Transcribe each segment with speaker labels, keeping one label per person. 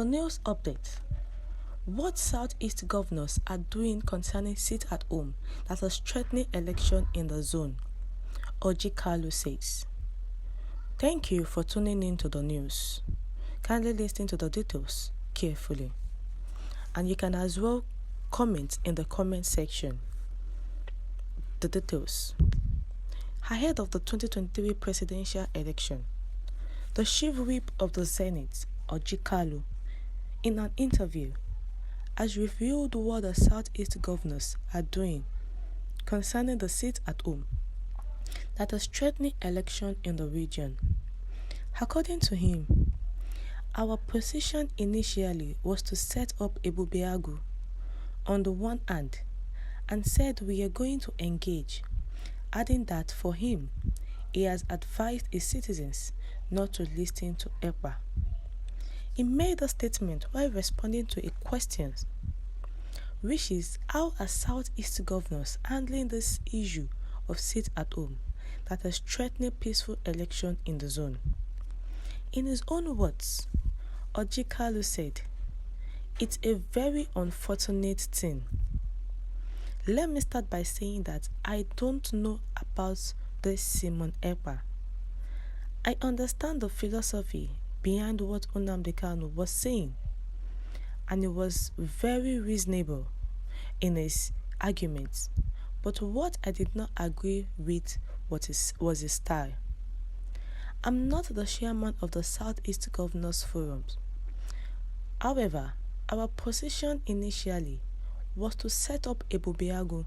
Speaker 1: news update. What Southeast governors are doing concerning sit-at-home that is threatening election in the zone, Kalu says. Thank you for tuning in to the news. Kindly listen to the details carefully. And you can as well comment in the comment section the details. Ahead of the 2023 presidential election, the chief whip of the Senate, Kalu, in an interview, has revealed what the Southeast governors are doing concerning the sit-at-home that is threatening election in the region. According to him, our position initially was to set up a Buhari on the one hand and said we are going to engage, adding that for him, he has advised his citizens not to listen to Ekpa. He made a statement while responding to a question, which is how are Southeast governors handling this issue of sit-at-home that is threatening peaceful election in the zone. In his own words, Kalu said, "It's a very unfortunate thing. Let me start by saying that I don't know about this Simon Ekpa. I understand the philosophy behind what Nnamdi Kanu was saying, and it was very reasonable in his arguments. But what I did not agree with was his style. I'm not the chairman of the Southeast Governors Forum. However, our position initially was to set up a Buhari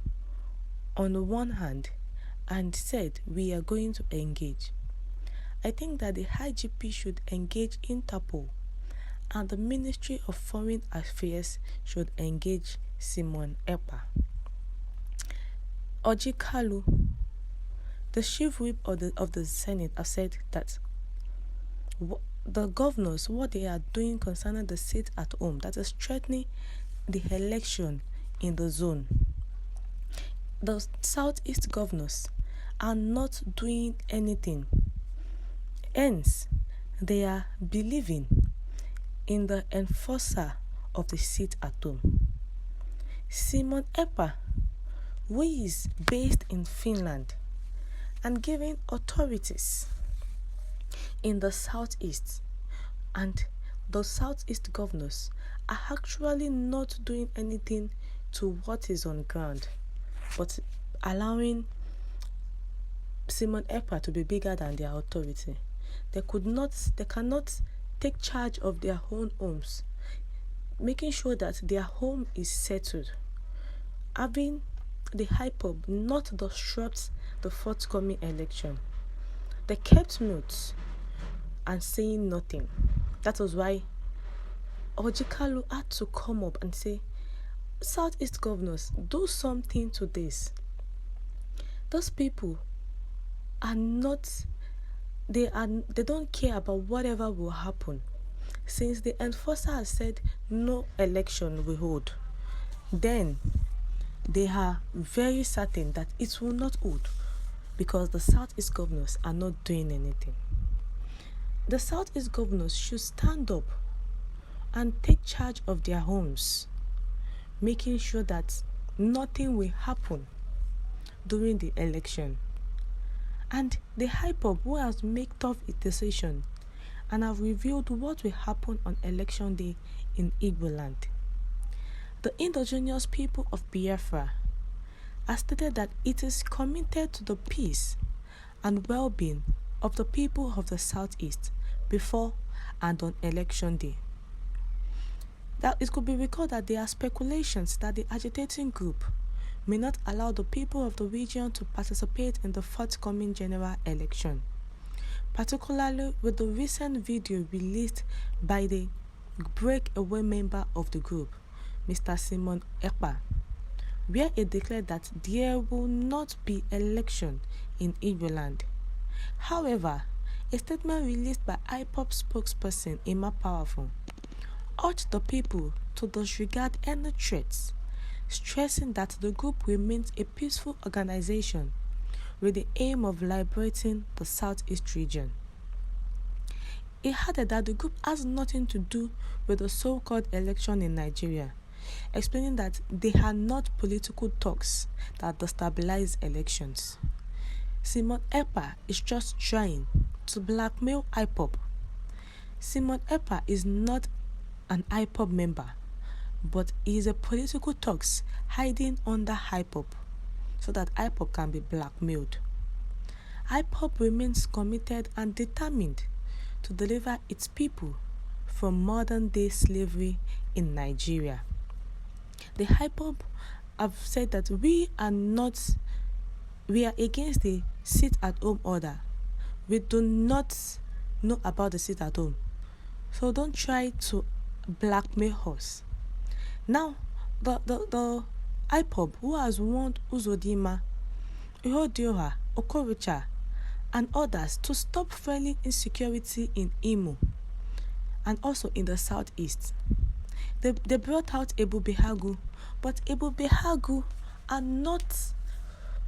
Speaker 1: on the one hand and said we are going to engage. I think that the IGP should engage Interpol and the Ministry of Foreign Affairs should engage Simon Ekpa." Kalu, the chief whip of the Senate, has said that the governors, what they are doing concerning the sit-at-home that is threatening the election in the zone. The Southeast governors are not doing anything. Hence, they are believing in the enforcer of the sit-at-home, Simon Ekpa, who is based in Finland and giving authorities in the Southeast. And the Southeast governors are actually not doing anything to what is on ground, but allowing Simon Ekpa to be bigger than their authority. They cannot take charge of their own homes, making sure that their home is settled, having the IPOB not disrupt the forthcoming election. They kept mute and saying nothing. That was why Kalu had to come up and say, Southeast governors, do something to this. Those people are not, they don't care about whatever will happen. Since the enforcer has said no election will hold, then they are very certain that it will not hold because the Southeast governors are not doing anything. The Southeast governors should stand up and take charge of their homes, making sure that nothing will happen during the election. And the IPOB, who has made tough decision and have revealed what will happen on election day in Igbo land. The indigenous people of Biafra has stated that it is committed to the peace and well-being of the people of the Southeast before and on election day. That it could be recalled that there are speculations that the agitating group may not allow the people of the region to participate in the forthcoming general election, particularly with the recent video released by the breakaway member of the group, Mr. Simon Ekpa, where he declared that there will not be election in Igbo land. However, a statement released by IPOB spokesperson Emma Powerful urged the people to disregard any threats, stressing that the group remains a peaceful organization with the aim of liberating the Southeast region. He added that the group has nothing to do with the so-called election in Nigeria, explaining that they are not political talks that destabilize elections. Simon Ekpa is just trying to blackmail IPOB. Simon Ekpa is not an IPOB member, but he is a political talks hiding under IPOB so that IPOB can be blackmailed. IPOB remains committed and determined to deliver its people from modern-day slavery in Nigeria. The IPOB have said that we are against the sit-at-home order. We do not know about the sit-at-home, so don't try to blackmail us. Now, the IPOB, who has warned Uzodinma, Ihodioha, Okorocha, and others to stop fueling insecurity in Imo and also in the southeast. They brought out Ebu Behagu, but Ebu Behagu are not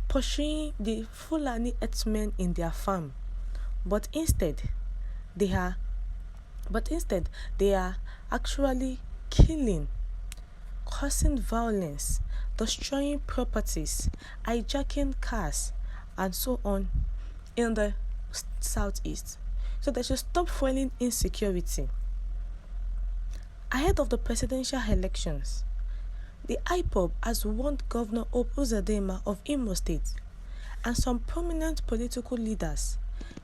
Speaker 1: pursuing the Fulani herdsmen in their farm, but instead they are actually killing, causing violence, destroying properties, hijacking cars, and so on in the southeast. So they should stop fueling insecurity. Ahead of the presidential elections, the IPOB has warned Governor Uzodinma of Imo State and some prominent political leaders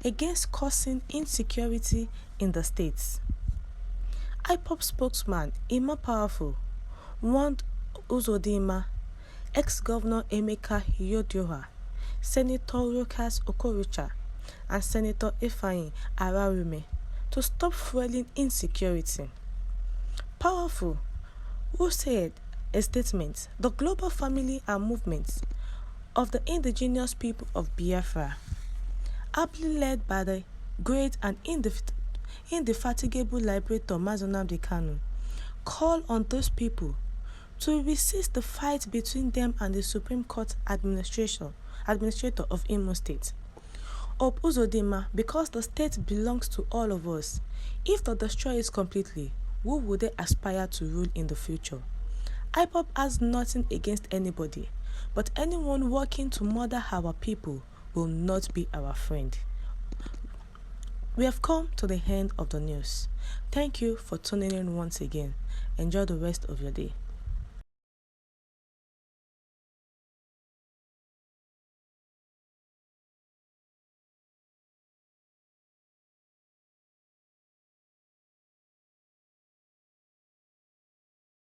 Speaker 1: against causing insecurity in the states. IPOB spokesman Ima Powerful warned Uzodinma, ex-governor Emeka Ihodioha, Senator Rokas Okorocha, and Senator Ifeanyi Ararume to stop fueling insecurity. Powerful, who said a statement, the global family and movement of the indigenous people of Biafra, ably led by the great and indefatigable liberator Mazi Nnamdi Kanu, call on those people to resist the fight between them and the Supreme Court administrator of Imo State. Of Uzodinma, because the state belongs to all of us. If they destroy it completely, who would they aspire to rule in the future? IPOB has nothing against anybody, but anyone working to murder our people will not be our friend. We have come to the end of the news. Thank you for tuning in once again. Enjoy the rest of your day.